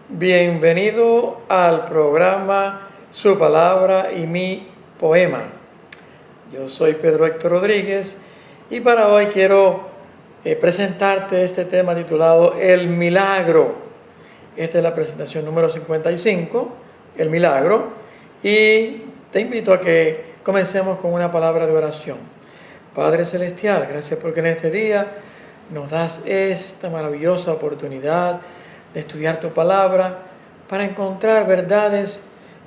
Bienvenido al programa Su Palabra y mi Poema. Yo soy Pedro Héctor Rodríguez y para hoy quiero presentarte este tema titulado El Milagro. Esta es la presentación número 55, El Milagro, y te invito a que comencemos con una palabra de oración. Padre Celestial, gracias porque en este día nos das esta maravillosa oportunidad de estudiar tu palabra para encontrar verdades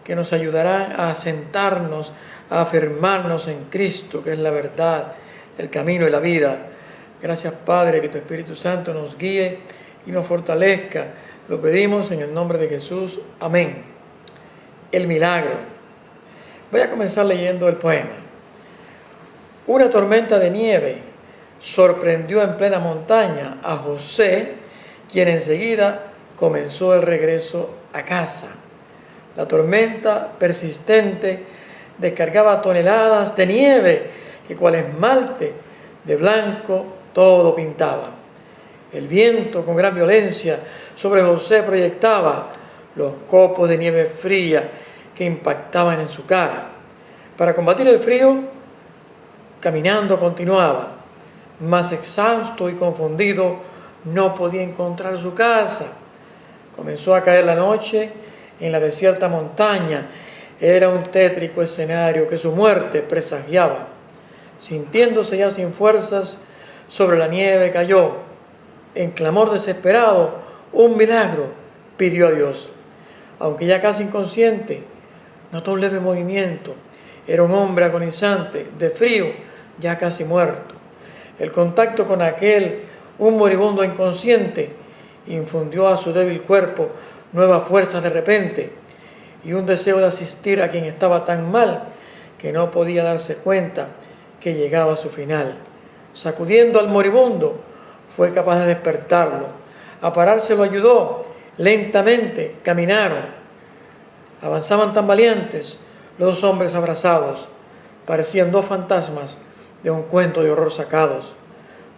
que nos ayudarán a asentarnos, a afirmarnos en Cristo, que es la verdad, el camino y la vida. Gracias, Padre, que tu Espíritu Santo nos guíe y nos fortalezca. Lo pedimos en el nombre de Jesús. Amén. El milagro. Voy a comenzar leyendo el poema. Una tormenta de nieve sorprendió en plena montaña a José, quien enseguida comenzó el regreso a casa. La tormenta persistente descargaba toneladas de nieve que cual esmalte de blanco todo pintaba. El viento con gran violencia sobre José proyectaba los copos de nieve fría que impactaban en su cara. Para combatir el frío, caminando continuaba, mas exhausto y confundido no podía encontrar su casa. Comenzó a caer la noche en la desierta montaña. Era un tétrico escenario que su muerte presagiaba. Sintiéndose ya sin fuerzas, sobre la nieve cayó. En clamor desesperado, un milagro pidió a Dios. Aunque ya casi inconsciente, notó un leve movimiento. Era un hombre agonizante, de frío, ya casi muerto. El contacto con un moribundo inconsciente, infundió a su débil cuerpo nuevas fuerzas de repente y un deseo de asistir a quien estaba tan mal que no podía darse cuenta que llegaba a su final. Sacudiendo al moribundo, fue capaz de despertarlo. A pararse lo ayudó. Lentamente caminaron. Avanzaban tan valientes los dos hombres abrazados. Parecían dos fantasmas de un cuento de horror sacados.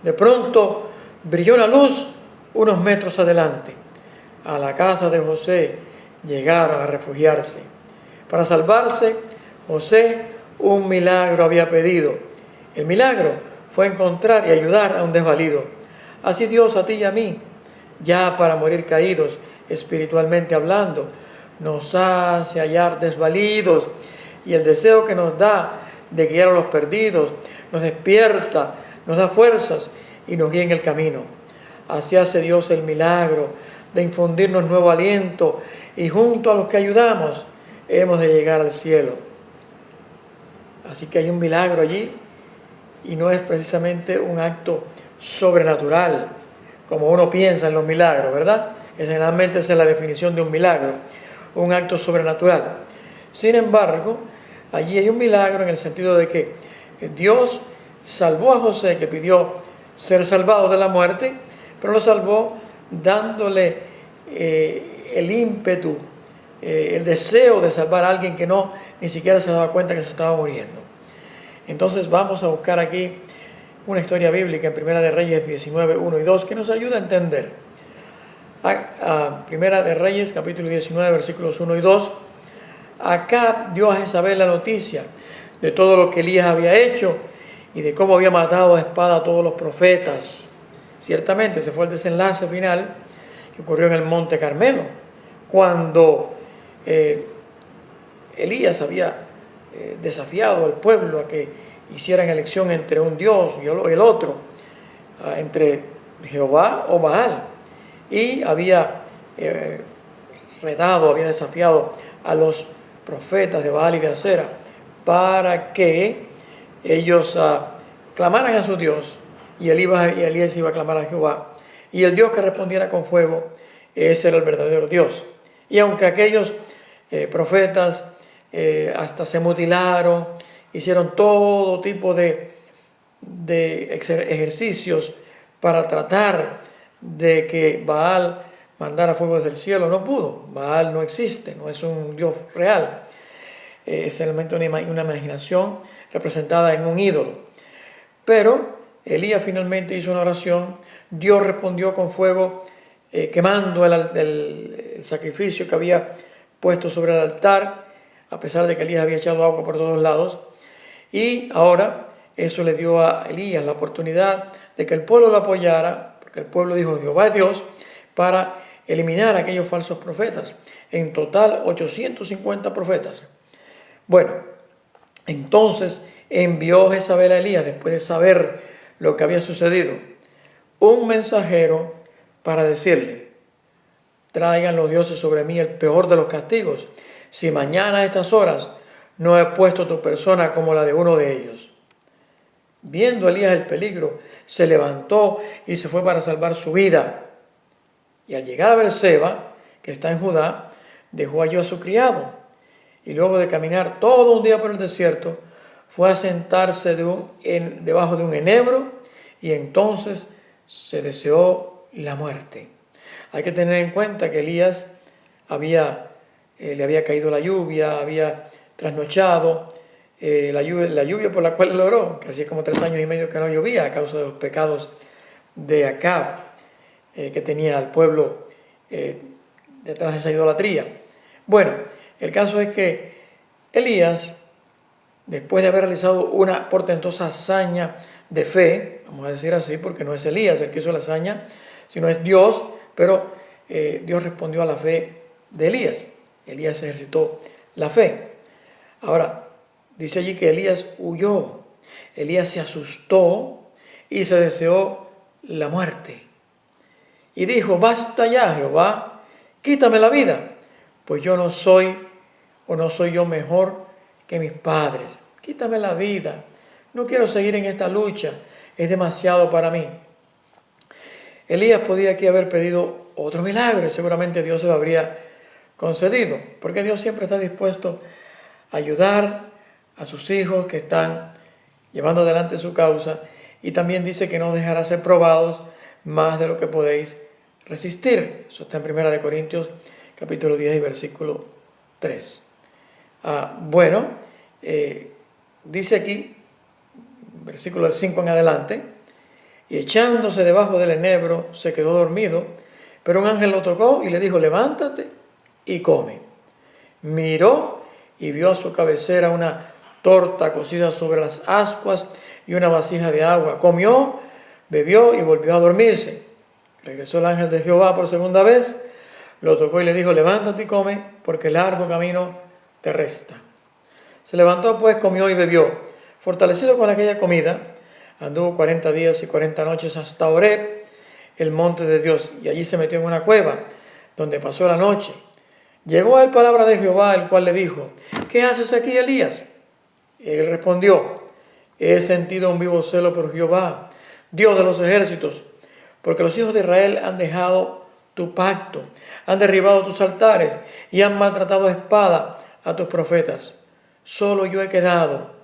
De pronto brilló la luz unos metros adelante. A la casa de José llegaron a refugiarse. Para salvarse, José un milagro había pedido. El milagro fue encontrar y ayudar a un desvalido. Así Dios a ti y a mí, ya para morir caídos, espiritualmente hablando, nos hace hallar desvalidos, y el deseo que nos da de guiar a los perdidos nos despierta, nos da fuerzas y nos guía en el camino. Así hace Dios el milagro de infundirnos nuevo aliento, y junto a los que ayudamos hemos de llegar al cielo. Así que hay un milagro allí, y no es precisamente un acto sobrenatural, como uno piensa en los milagros, ¿verdad? Generalmente esa es la definición de un milagro, un acto sobrenatural. Sin embargo, allí hay un milagro en el sentido de que Dios salvó a José, que pidió ser salvado de la muerte, pero lo salvó dándole el ímpetu, el deseo de salvar a alguien que ni siquiera se daba cuenta que se estaba muriendo. Entonces vamos a buscar aquí una historia bíblica en Primera de Reyes 19, 1 y 2 que nos ayuda a entender. Primera de Reyes, capítulo 19, versículos 1 y 2. Acá dio a Jezabel la noticia de todo lo que Elías había hecho y de cómo había matado a espada a todos los profetas. Ciertamente ese fue el desenlace final que ocurrió en el Monte Carmelo, cuando Elías había desafiado al pueblo a que hicieran elección entre un Dios y el otro, entre Jehová o Baal, y había había desafiado a los profetas de Baal y de Acera para que ellos clamaran a su Dios, y Elías iba a clamar a Jehová, y el Dios que respondiera con fuego, ese era el verdadero Dios. Y aunque aquellos profetas hasta se mutilaron, hicieron todo tipo de ejercicios para tratar de que Baal mandara fuego desde el cielo, no pudo. Baal no existe, no es un Dios real, es solamente una imaginación representada en un ídolo. Pero Elías finalmente hizo una oración, Dios respondió con fuego, quemando el sacrificio que había puesto sobre el altar, a pesar de que Elías había echado agua por todos lados. Y ahora eso le dio a Elías la oportunidad de que el pueblo lo apoyara, porque el pueblo dijo: Jehová es Dios, para eliminar a aquellos falsos profetas. En total 850 profetas. Bueno, entonces envió Jezabel a Elías, después de saber lo que había sucedido, un mensajero para decirle: traigan los dioses sobre mí el peor de los castigos, si mañana a estas horas no he puesto tu persona como la de uno de ellos. Viendo Elías el peligro, se levantó y se fue para salvar su vida. Y al llegar a Beerseba, que está en Judá, dejó allí a su criado. Y luego de caminar todo un día por el desierto, fue a sentarse debajo de un enebro, y entonces se deseó la muerte. Hay que tener en cuenta que Elías le había caído la lluvia, había trasnochado, la lluvia por la cual él oró, que hacía como 3 años y medio que no llovía a causa de los pecados de Acab, que tenía al pueblo detrás de esa idolatría. Bueno, el caso es que Elías, después de haber realizado una portentosa hazaña de fe, vamos a decir así, porque no es Elías el que hizo la hazaña, sino es Dios, pero Dios respondió a la fe de Elías. Elías ejercitó la fe. Ahora, dice allí que Elías huyó. Elías se asustó y se deseó la muerte. Y dijo: basta ya, Jehová, quítame la vida, pues yo no soy yo mejor que mis padres. Quítame la vida. No quiero seguir en esta lucha. Es demasiado para mí. Elías podía aquí haber pedido otro milagro. Seguramente Dios se lo habría concedido, porque Dios siempre está dispuesto a ayudar a sus hijos que están llevando adelante su causa, y también dice que no dejará ser probados más de lo que podéis resistir. Eso está en 1 Corintios capítulo 10 y versículo 3. Dice aquí, versículo 5 en adelante: y echándose debajo del enebro se quedó dormido, pero un ángel lo tocó y le dijo: levántate y come. Miró y vio a su cabecera una torta cocida sobre las ascuas y una vasija de agua. Comió, bebió y volvió a dormirse. Regresó el ángel de Jehová por segunda vez, lo tocó y le dijo: levántate y come, porque largo camino te resta. Se levantó pues, comió y bebió. Fortalecido con aquella comida, anduvo 40 días y 40 noches hasta Horeb, el monte de Dios, y allí se metió en una cueva, donde pasó la noche. Llegó a él palabra de Jehová, el cual le dijo: ¿qué haces aquí, Elías? Él respondió: he sentido un vivo celo por Jehová, Dios de los ejércitos, porque los hijos de Israel han dejado tu pacto, han derribado tus altares y han maltratado a espada a tus profetas. Solo yo he quedado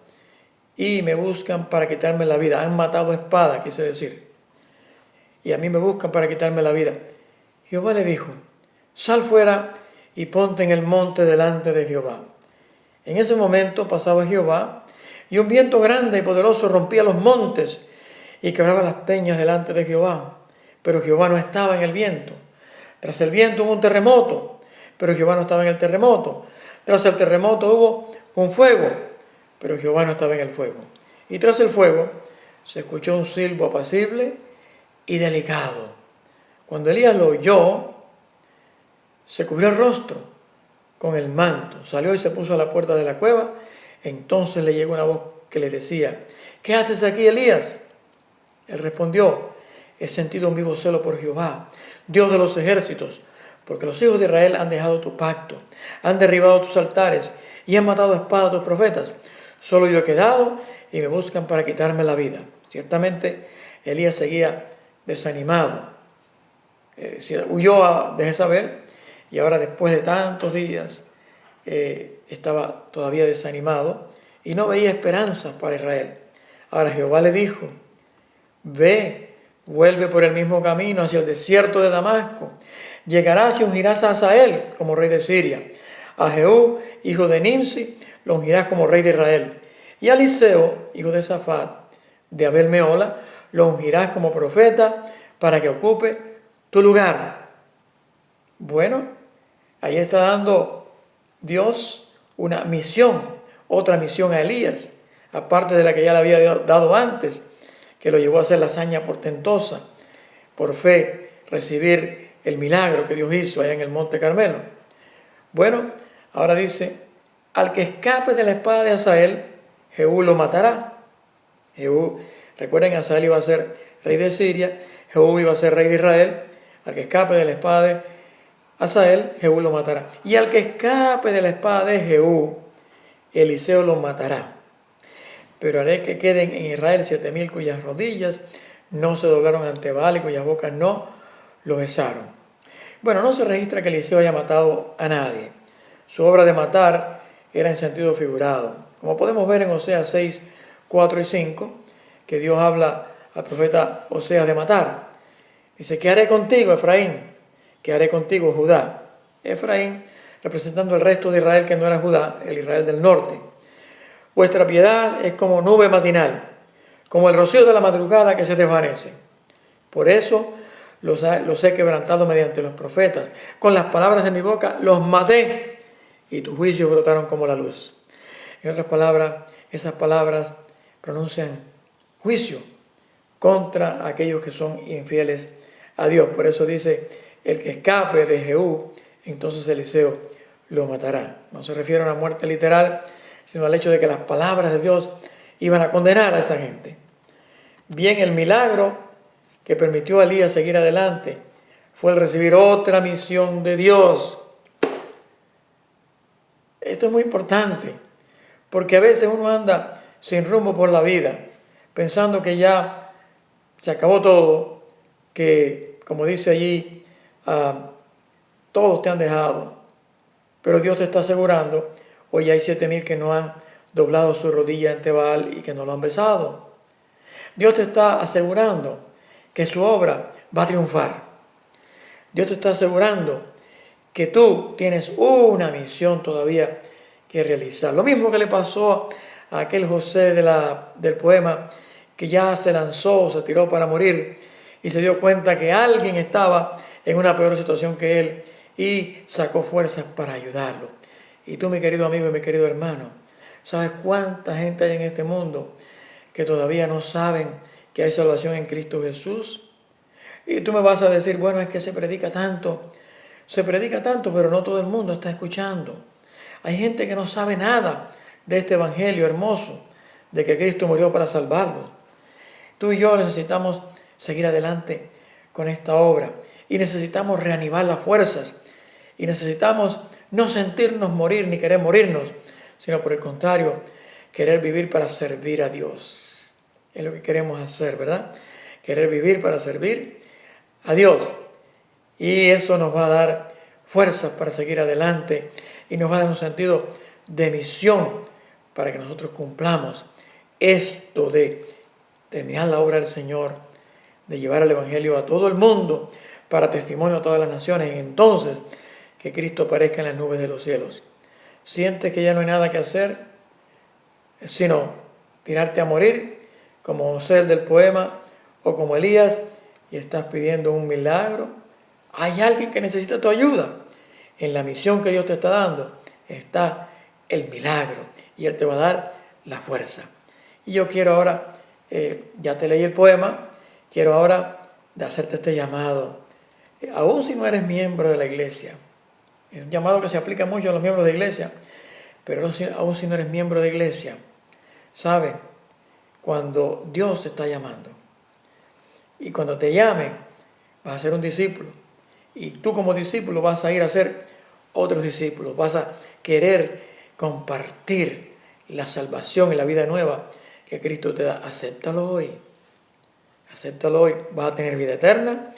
y me buscan para quitarme la vida. Han matado a espada, quise decir. Y a mí me buscan para quitarme la vida. Jehová le dijo: sal fuera y ponte en el monte delante de Jehová. En ese momento pasaba Jehová, y un viento grande y poderoso rompía los montes y quebraba las peñas delante de Jehová. Pero Jehová no estaba en el viento. Tras el viento hubo un terremoto, pero Jehová no estaba en el terremoto. Tras el terremoto hubo un fuego, pero Jehová no estaba en el fuego. Y tras el fuego se escuchó un silbo apacible y delicado. Cuando Elías lo oyó, se cubrió el rostro con el manto, salió y se puso a la puerta de la cueva. Entonces le llegó una voz que le decía: ¿qué haces aquí, Elías? Él respondió: he sentido un vivo celo por Jehová, Dios de los ejércitos, porque los hijos de Israel han dejado tu pacto, han derribado tus altares y han matado a espada a tus profetas. Solo yo he quedado y me buscan para quitarme la vida. Ciertamente Elías seguía desanimado. Huyó de Jezabel, y ahora, después de tantos días, estaba todavía desanimado y no veía esperanza para Israel. Ahora Jehová le dijo: ve, vuelve por el mismo camino hacia el desierto de Damasco. Llegarás y ungirás a Hazael como rey de Siria. A Jehú, hijo de Nimsi, lo ungirás como rey de Israel. Y a Eliseo, hijo de Safat, de Abel Meola, lo ungirás como profeta para que ocupe tu lugar. Bueno, Ahí está dando Dios una misión, otra misión a Elías, aparte de la que ya le había dado antes, que lo llevó a hacer la hazaña portentosa, por fe, recibir el milagro que Dios hizo allá en el Monte Carmelo. Bueno, ahora dice, al que escape de la espada de Hazael, Jehú lo matará. Jehú, recuerden, Hazael iba a ser rey de Siria, Jehú iba a ser rey de Israel. Al que escape de la espada de Hazael, Jehú lo matará. Y al que escape de la espada de Jehú, Eliseo lo matará. Pero haré que queden en Israel 7,000 cuyas rodillas no se doblaron ante Baal y cuyas bocas no lo besaron. Bueno, no se registra que Eliseo haya matado a nadie. Su obra de matar era en sentido figurado. Como podemos ver en Oseas 6, 4 y 5, que Dios habla al profeta Oseas de matar. Dice, ¿qué haré contigo, Efraín? ¿Qué haré contigo, Judá? Efraín, representando el resto de Israel que no era Judá, el Israel del norte. Vuestra piedad es como nube matinal, como el rocío de la madrugada que se desvanece. Por eso los he quebrantado mediante los profetas. Con las palabras de mi boca los maté y tus juicios brotaron como la luz. En otras palabras, esas palabras pronuncian juicio contra aquellos que son infieles a Dios. Por eso dice, el que escape de Jehú, entonces Eliseo lo matará. No se refiere a una muerte literal, sino al hecho de que las palabras de Dios iban a condenar a esa gente. Bien, el milagro que permitió a Elías seguir adelante fue el recibir otra misión de Dios. Esto es muy importante, porque a veces uno anda sin rumbo por la vida, pensando que ya se acabó todo, que, como dice allí, todos te han dejado, pero Dios te está asegurando, hoy hay 7,000 que no han doblado su rodilla ante Baal y que no lo han besado. Dios te está asegurando que su obra va a triunfar. Dios te está asegurando que tú tienes una misión todavía que realizar. Lo mismo que le pasó a aquel José del poema, que ya se lanzó, se tiró para morir y se dio cuenta que alguien estaba en una peor situación que él y sacó fuerzas para ayudarlo. Y tú, mi querido amigo y mi querido hermano, ¿sabes cuánta gente hay en este mundo que todavía no saben que hay salvación en Cristo Jesús? Y tú me vas a decir, bueno, es que se predica tanto, pero no todo el mundo está escuchando. Hay gente que no sabe nada de este evangelio hermoso, de que Cristo murió para salvarlos. Tú y yo necesitamos seguir adelante con esta obra y necesitamos reanimar las fuerzas y necesitamos no sentirnos morir ni querer morirnos, sino por el contrario, querer vivir para servir a Dios. Es lo que queremos hacer, ¿verdad? Querer vivir para servir a Dios. Y eso nos va a dar fuerzas para seguir adelante y nos va a dar un sentido de misión para que nosotros cumplamos esto de terminar la obra del Señor, de llevar el Evangelio a todo el mundo para testimonio a todas las naciones y entonces que Cristo aparezca en las nubes de los cielos. ¿Sientes que ya no hay nada que hacer sino tirarte a morir como José el del poema o como Elías y estás pidiendo un milagro? Hay alguien que necesita tu ayuda. En la misión que Dios te está dando está el milagro y Él te va a dar la fuerza. Y yo quiero ahora, ya te leí el poema, quiero ahora de hacerte este llamado. Aún si no eres miembro de la iglesia, es un llamado que se aplica mucho a los miembros de iglesia, pero aún si no eres miembro de iglesia, ¿sabes? Cuando Dios te está llamando y cuando te llame, vas a ser un discípulo y tú como discípulo vas a ir a ser otros discípulos, vas a querer compartir la salvación y la vida nueva que Cristo te da. Acéptalo hoy, vas a tener vida eterna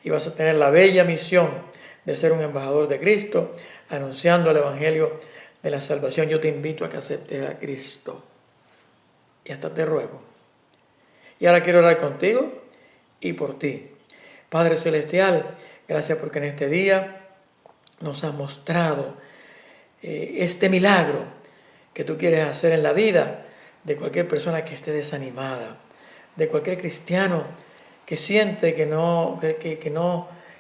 y vas a tener la bella misión de ser un embajador de Cristo, anunciando el Evangelio de la salvación. Yo te invito a que aceptes a Cristo y hasta te ruego. Y ahora quiero orar contigo y por ti. Padre Celestial, gracias porque en este día nos has mostrado este milagro que tú quieres hacer en la vida de cualquier persona que esté desanimada, de cualquier cristiano que siente que no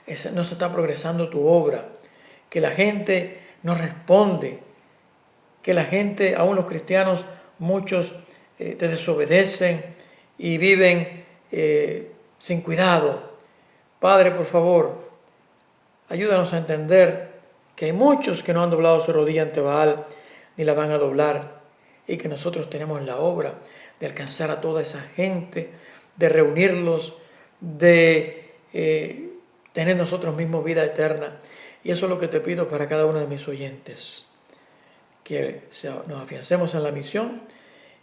se está progresando tu obra, que la gente no responde, que la gente, aún los cristianos, muchos te desobedecen y viven sin cuidado. Padre, por favor, ayúdanos a entender que hay muchos que no han doblado su rodilla ante Baal, ni la van a doblar, y que nosotros tenemos la obra de alcanzar a toda esa gente, de reunirlos, de tener nosotros mismos vida eterna. Y eso es lo que te pido para cada uno de mis oyentes, que nos afiancemos en la misión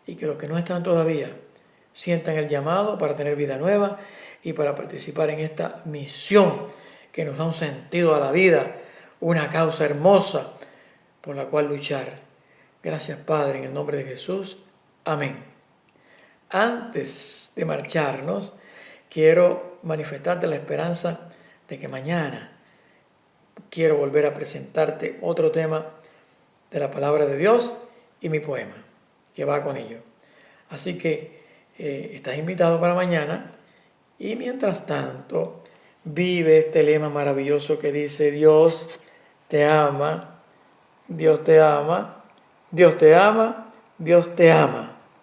y que los que no están todavía sientan el llamado para tener vida nueva y para participar en esta misión que nos da un sentido a la vida, una causa hermosa por la cual luchar. Gracias, Padre, en el nombre de Jesús. Amén. Antes de marcharnos, quiero manifestarte la esperanza de que mañana quiero volver a presentarte otro tema de la palabra de Dios y mi poema, que va con ello. Así que estás invitado para mañana y mientras tanto vive este lema maravilloso que dice: Dios te ama, Dios te ama, Dios te ama, Dios te ama.